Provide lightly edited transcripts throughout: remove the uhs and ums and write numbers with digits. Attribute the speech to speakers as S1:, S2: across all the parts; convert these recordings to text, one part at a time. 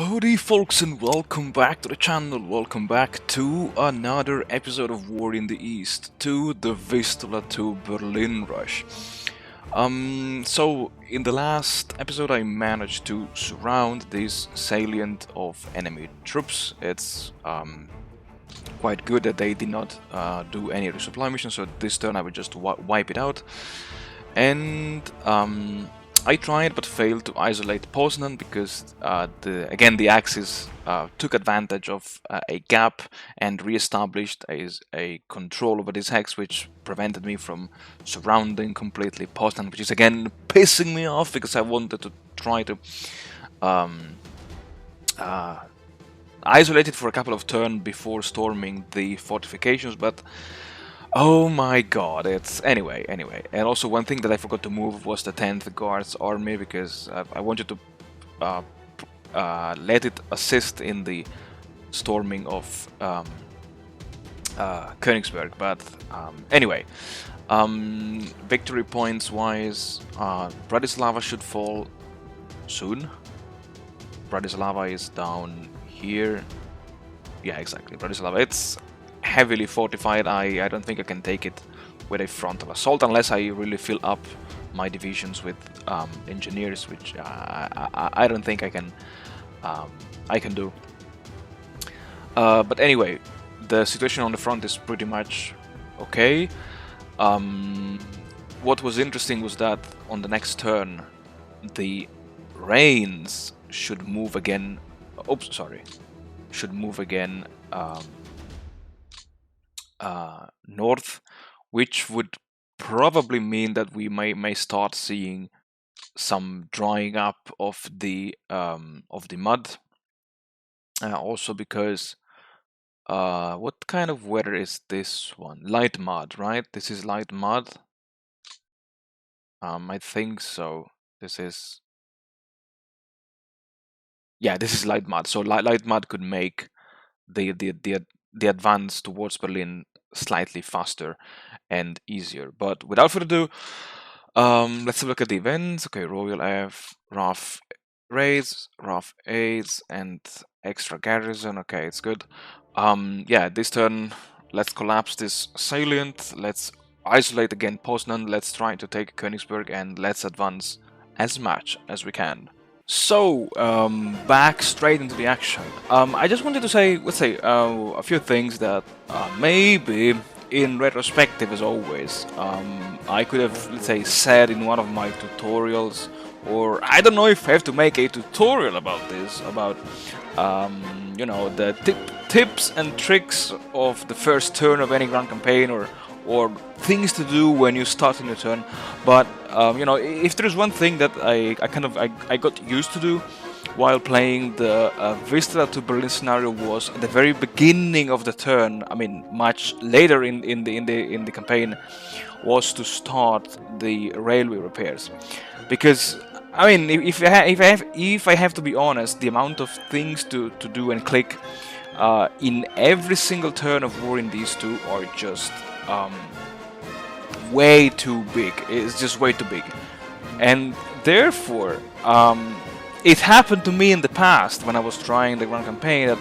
S1: Howdy folks, and welcome back to the channel, welcome back to another episode of War in the East, to the Vistula to Berlin rush. So in the last episode I managed to surround this salient of enemy troops. It's quite good that they did not do any resupply missions, so this turn I would just wipe it out. And I tried but failed to isolate Poznan because the Axis took advantage of a gap and re-established a control over this hex, which prevented me from surrounding completely Poznan, which is again pissing me off because I wanted to try to isolate it for a couple of turns before storming the fortifications, but oh my god, it's... Anyway. And also one thing that I forgot to move was the 10th Guards Army, because I wanted to let it assist in the storming of Königsberg. But anyway, victory points wise, Bratislava should fall soon. Bratislava is down here. Yeah, exactly, Bratislava. It's heavily fortified. I don't think I can take it with a frontal assault unless I really fill up my divisions with engineers, which I don't think I can do. But anyway, the situation on the front is pretty much okay. What was interesting was that on the next turn the Rains should move again. Oops, sorry. Should move again north, which would probably mean that we may start seeing some drying up of the mud. Also because what kind of weather is this one? Light mud, right? This is light mud. I think so. This is... yeah, this is light mud. So light mud could make the advance towards Berlin slightly faster and easier. But without further ado, let's have a look at the events. Okay, Royal F, RAF raids, RAF aids, and extra garrison. Okay, it's good. Yeah, this turn, let's collapse this salient. Let's isolate again Poznan. Let's try to take Königsberg, and let's advance as much as we can. So, back straight into the action. I just wanted to say, let's say, a few things that maybe in retrospective, as always, I could have, let's say, said in one of my tutorials, or I don't know if I have to make a tutorial about this, about, you know, the tips and tricks of the first turn of any grand campaign, or things to do when you start a new turn. But you know, if there's one thing that I got used to do while playing the Vistula to Berlin scenario, was at the very beginning of the turn, I mean much later in the campaign, was to start the railway repairs. Because I mean, if I have to be honest, the amount of things to do and click in every single turn of War in these two are just way too big. It's just way too big, and therefore it happened to me in the past when I was trying the grand campaign that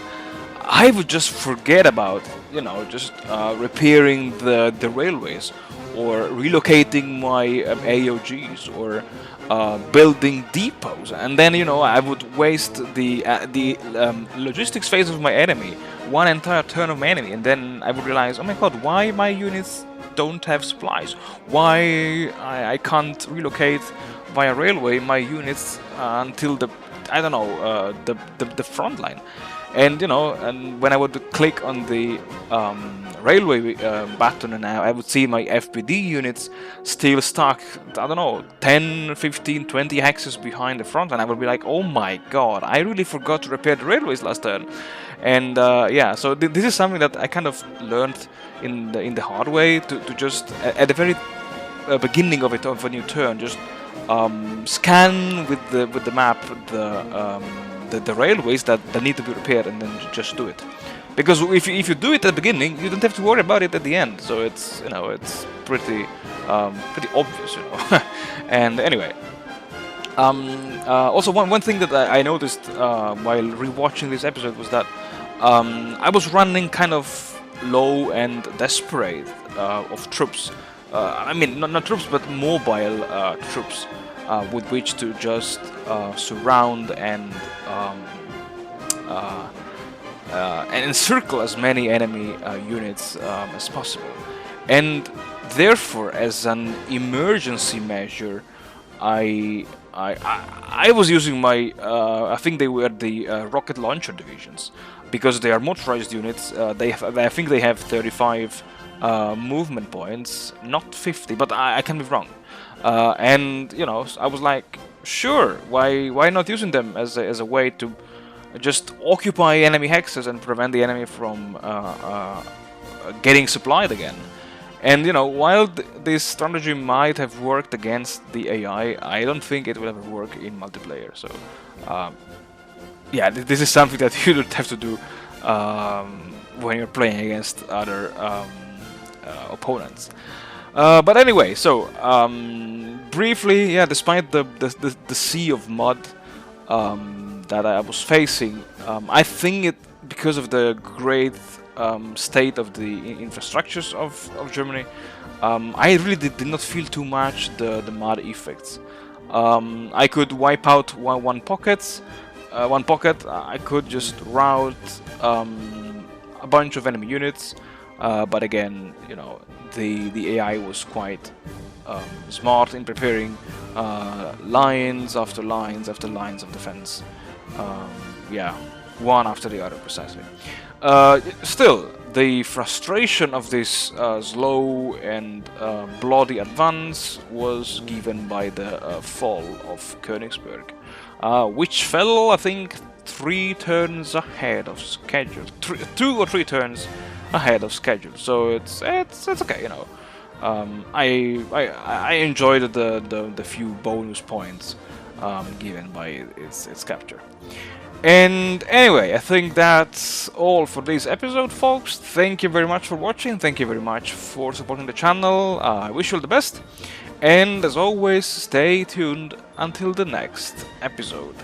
S1: I would just forget about, you know, just repairing the railways, or relocating my AOGs, or building depots, and then, you know, I would waste the logistics phase of my enemy, one entire turn of my enemy, and then I would realize, oh my god, why my units don't have supplies, why I can't relocate via railway my units until the, I don't know, the front line. And you know, and when I would click on the railway button, and I would see my FPD units still stuck, I don't know, 10, 15, 20 hexes behind the front, and I would be like, oh my god, I really forgot to repair the railways last turn. And yeah, so this is something that I kind of learned in the hard way, to just at the very beginning of a new turn, just scan with the map the railways that need to be repaired, and then just do it. Because if you do it at the beginning, you don't have to worry about it at the end. So it's, you know, it's pretty obvious, you know. And anyway, Also, one thing that I noticed while rewatching this episode was that I was running kind of low and desperate of troops. I mean, not troops, but mobile troops with which to just surround uh, and encircle as many enemy units as possible. And therefore, as an emergency measure, I was using my I think they were the rocket launcher divisions, because they are motorized units. I think they have 35 movement points, not 50, but I can be wrong. And you know, I was like, sure, why not using them as a way to just occupy enemy hexes and prevent the enemy from getting supplied again. And you know, while this strategy might have worked against the AI, I don't think it will ever work in multiplayer. So, yeah, this is something that you don't have to do when you're playing against other opponents. But anyway, so briefly, yeah, despite the sea of mud that I was facing, I think it because of the great state of the infrastructures of Germany, I really did not feel too much the mud effects. I could wipe out one pocket. I could just route a bunch of enemy units, but again, you know, the AI was quite smart in preparing lines after lines after lines of defense. Yeah, one after the other, precisely. Still, the frustration of this slow and bloody advance was given by the fall of Königsberg, which fell, I think, 3 turns ahead of schedule. 2 or 3 turns ahead of schedule. So it's okay, you know. I enjoyed the few bonus points given by its capture. And anyway, I think that's all for this episode, folks. Thank you very much for watching. Thank you very much for supporting the channel. I wish you all the best. And as always, stay tuned until the next episode.